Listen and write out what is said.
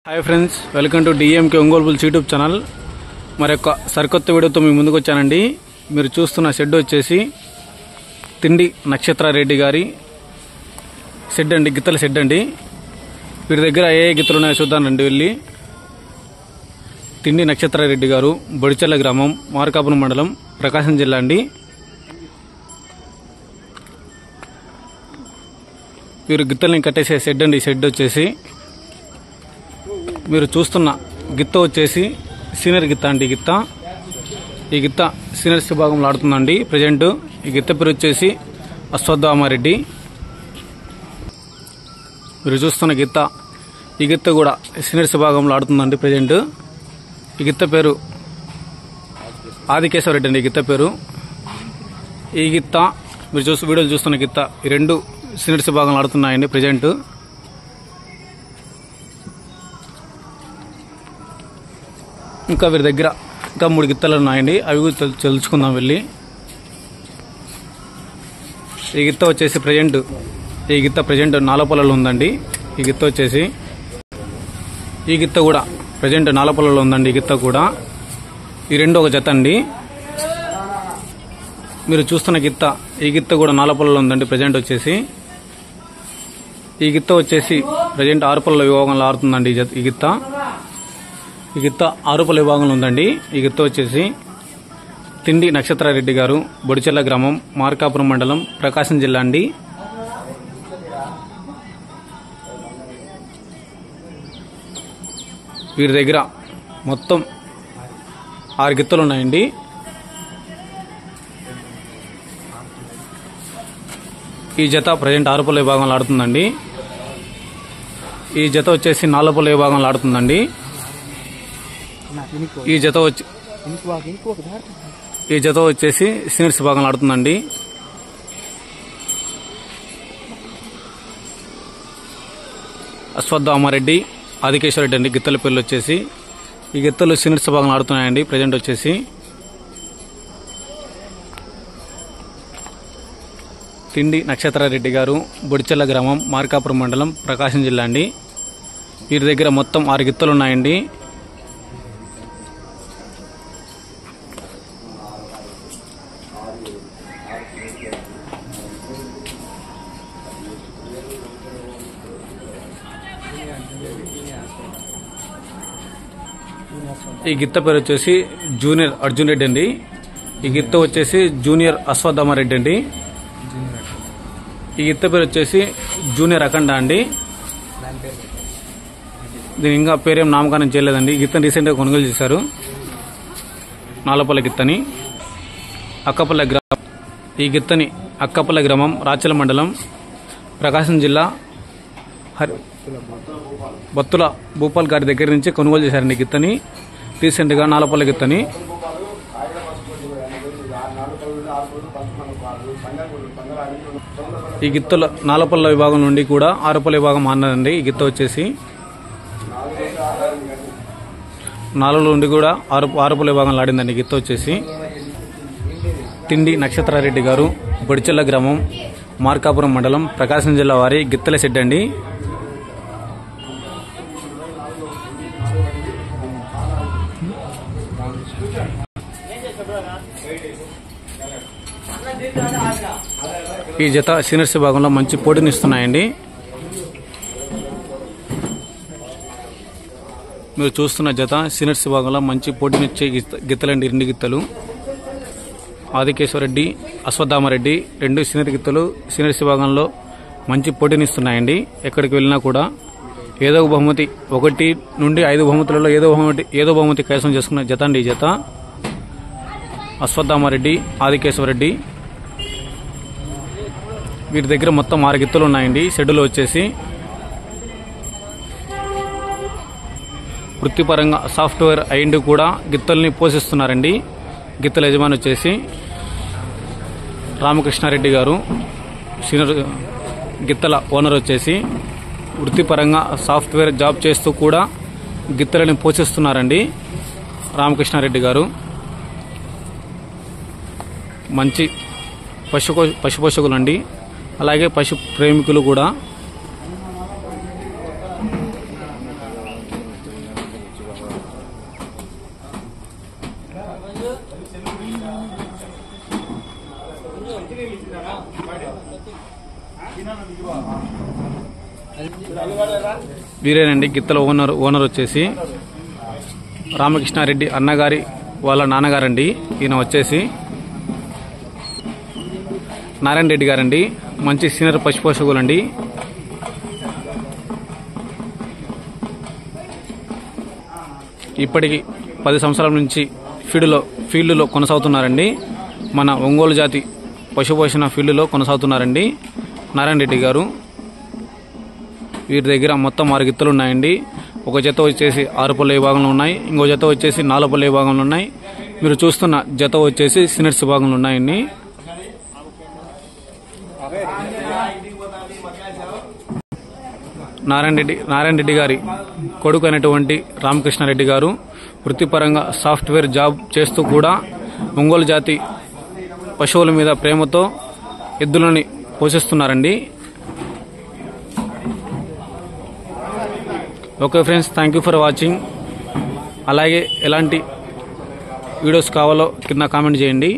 Hi friends, welcome to DMK Ongole bulls YouTube channel. మరొక సరికొత్త వీడియోతో మీ ముందుకు వచ్చానండి. మీరు చూస్తున్న షెడ్ వచ్చేసి తిండి నక్షత్రారెడ్డి గారి షెడ్ అండి, గిత్తల షెడ్ అండి. వీరి దగ్గర ఏ గిత్తలు ఉన్నాయో చూద్దాం రండి వెళ్ళి. తిండి నక్షత్రారెడ్డి గారు, బొడిచెల్ల గ్రామం, మార్కాపురం మండలం, ప్రకాశం జిల్లా అండి. వీరు గిత్తల్ని కట్టేసే షెడ్ అండి. షెడ్ వచ్చేసి మీరు చూస్తున్న గిత్త వచ్చేసి సీనియర్ గిత్త అండి. ఈ గిత్త సీనియర్స్ విభాగంలో ఆడుతుందండి ప్రజెంట్. ఈ గిత్త పేరు వచ్చేసి అశ్వత్థామారెడ్డి. మీరు చూస్తున్న గిత్త, ఈ గిత్త కూడా సీనియర్స్ విభాగంలో ఆడుతుందండి ప్రజెంట్. ఈ గిత్త పేరు ఆదికేశవరెడ్డి అండి. ఈ గిత్త పేరు. ఈ గిత్త మీరు వీడియోలు చూస్తున్న గిత్త, ఈ రెండు సీనియర్స్ విభాగంలో ఆడుతున్నాయండి ప్రజెంట్. ఇంకా వీరి దగ్గర ఇంకా 3 గిత్తలు ఉన్నాయండి. అవి కూడా తెలుసుకుందాం వెళ్ళి. ఈ గిత్త వచ్చేసి ప్రజెంట్ నాలపల్లలో ఉందండి. ఈ గిత్త వచ్చేసి ఈ గిత్త కూడా ప్రజెంట్ నాలపల్లలో ఉందండి. ఈ గిత్త కూడా ఈ రెండు ఒక జత అండి. మీరు చూస్తున్న గిత్త, ఈ గిత్త కూడా నాలపల్లలో ఉందండి ప్రజెంట్ వచ్చేసి. ఈ గిత్త వచ్చేసి ప్రజెంట్ 6 పళ్ళ విభాగంలో ఆడుతుందండి. ఈ గిత్త 6 పళ్ళ విభాగంలో ఉందండి. ఈ గిత్త వచ్చేసి తిండి నక్షత్రారెడ్డి గారు, బొడిచెల్ల గ్రామం, మార్కాపురం మండలం, ప్రకాశం జిల్లా అండి. వీరి దగ్గర మొత్తం 6 గిత్తలు ఉన్నాయండి. ఈ జత ప్రజెంట్ 6 పళ్ళ విభాగంలో ఆడుతుందండి. ఈ జత వచ్చేసి 4 పళ్ళ విభాగంలో ఆడుతుందండి. ఈ జత వచ్చేసి సీనియర్స్ విభాగంలో ఆడుతుందండి. అశ్వత్థామారెడ్డి, ఆదికేశవరెడ్డి అండి గిత్తల పేర్లు వచ్చేసి. ఈ గిత్తలు సీనియర్స్ విభాగంలో ఆడుతున్నాయండి ప్రజెంట్ వచ్చేసి. తిండి నక్షత్రారెడ్డి గారు, బొడిచెల్ల గ్రామం, మార్కాపురం మండలం, ప్రకాశం జిల్లా అండి. వీరి దగ్గర మొత్తం 6 గిత్తలు ఉన్నాయండి. ఈ గిత్త పేరు వచ్చేసి జూనియర్ అర్జున్ రెడ్డి అండి. ఈ గిత్త వచ్చేసి జూనియర్ అశ్వత్థామారెడ్డి అండి. ఈ గిత్త పేరు వచ్చేసి జూనియర్ అఖండ అండి. దీని ఇంకా పేరేం నామకరణం చేయలేదండి. ఈ గిత్తని రీసెంట్గా కొనుగోలు చేశారు. నాలపల్లి గిత్తని. అక్కపల్లె గ్రామం, ఈ గిత్తని అక్కపల్లె గ్రామం, రాచల మండలం, ప్రకాశం జిల్లా, బత్తుల భూపాల్ గారి దగ్గర నుంచి కొనుగోలు చేశారండి ఈ గిత్తని రీసెంట్గా. నాలపల్లి గిత్తని. ఈ గిత్తల నాలపల్ల విభాగం నుండి కూడా 6 పళ్ళ విభాగం ఆడినదండి. ఈ గిత్త వచ్చేసి 4 నుండి కూడా 6 పళ్ళ విభాగంలో ఆడిందండి ఈ గిత్త వచ్చేసి. తిండి నక్షత్రారెడ్డి గారు, బొడిచెల్ల గ్రామం, మార్కాపురం మండలం, ప్రకాశం జిల్లా వారి గిత్తల షెడ్ అండి. ఈ జత సీనియర్స్ విభాగంలో మంచి పోటీని ఇస్తున్నాయండి. మీరు చూస్తున్న జత సీనియర్స్ విభాగంలో మంచి పోటీనిచ్చే గిత్తలండి. 2 గిత్తలు. ఆదికేశవరెడ్డి, అశ్వత్థామారెడ్డి 2 సీనియర్ గిత్తలు సీనియర్స్ విభాగంలో మంచి పోటీనిస్తున్నాయండి. ఎక్కడికి వెళ్ళినా కూడా ఏదో బహుమతి, 1 నుండి 5 బహుమతులలో ఏదో బహుమతి కైవసం చేసుకున్న జత అండి ఈ జత. అశ్వత్థామారెడ్డి, ఆదికేశవరెడ్డి. వీరి దగ్గర మొత్తం 6 గిత్తలు ఉన్నాయండి షెడ్యూల్ వచ్చేసి. వృత్తిపరంగా సాఫ్ట్వేర్ అయిండి కూడా గిత్తల్ని పోషిస్తున్నారండి. గిత్తల యజమాని వచ్చేసి రామకృష్ణారెడ్డి గారు. సీనియర్ గిత్తల ఓనర్ వచ్చేసి వృత్తిపరంగా సాఫ్ట్వేర్ జాబ్ చేస్తూ కూడా గిత్తలని పోషిస్తున్నారండి రామకృష్ణారెడ్డి గారు. మంచి పశుపోషకులండి. అలాగే పశు ప్రేమికులు కూడా. వీరేనండి గిత్తల ఓనర్ వచ్చేసి రామకృష్ణారెడ్డి అన్నగారి వాళ్ళ నాన్నగారండి. ఈయన వచ్చేసి నారాయణ రెడ్డి గారండి, మంచి సీనియర్ పశుపోషకులండి. ఇప్పటికి 10 సంవత్సరాల నుంచి ఫీల్డ్లో కొనసాగుతున్నారండి. మన ఒంగోలు జాతి పశుపోషణ ఫీల్డ్లో కొనసాగుతున్నారండి నారాయణ రెడ్డి గారు. వీరి దగ్గర మొత్తం 6 గిత్తలు ఉన్నాయండి. ఒక జత వచ్చేసి 6 పళ్ళ విభాగంలో ఉన్నాయి, ఇంకో జత వచ్చేసి 4 పళ్ళ విభాగంలో ఉన్నాయి. మీరు చూస్తున్న జత వచ్చేసి సీనియర్స్ విభాగంలో ఉన్నాయండి. నారాయణ రెడ్డి గారి కొడుకు అయినటువంటి రామకృష్ణారెడ్డి గారు వృత్తిపరంగా సాఫ్ట్వేర్ జాబ్ చేస్తూ కూడా ఒంగోలు జాతి పశువుల మీద ప్రేమతో ఎద్దులని పోషిస్తున్నారండి. Okay friends, thank you for watching. అలాగే ఎలాంటి వీడియోస్ కావాలో కింద కామెంట్ చేయండి.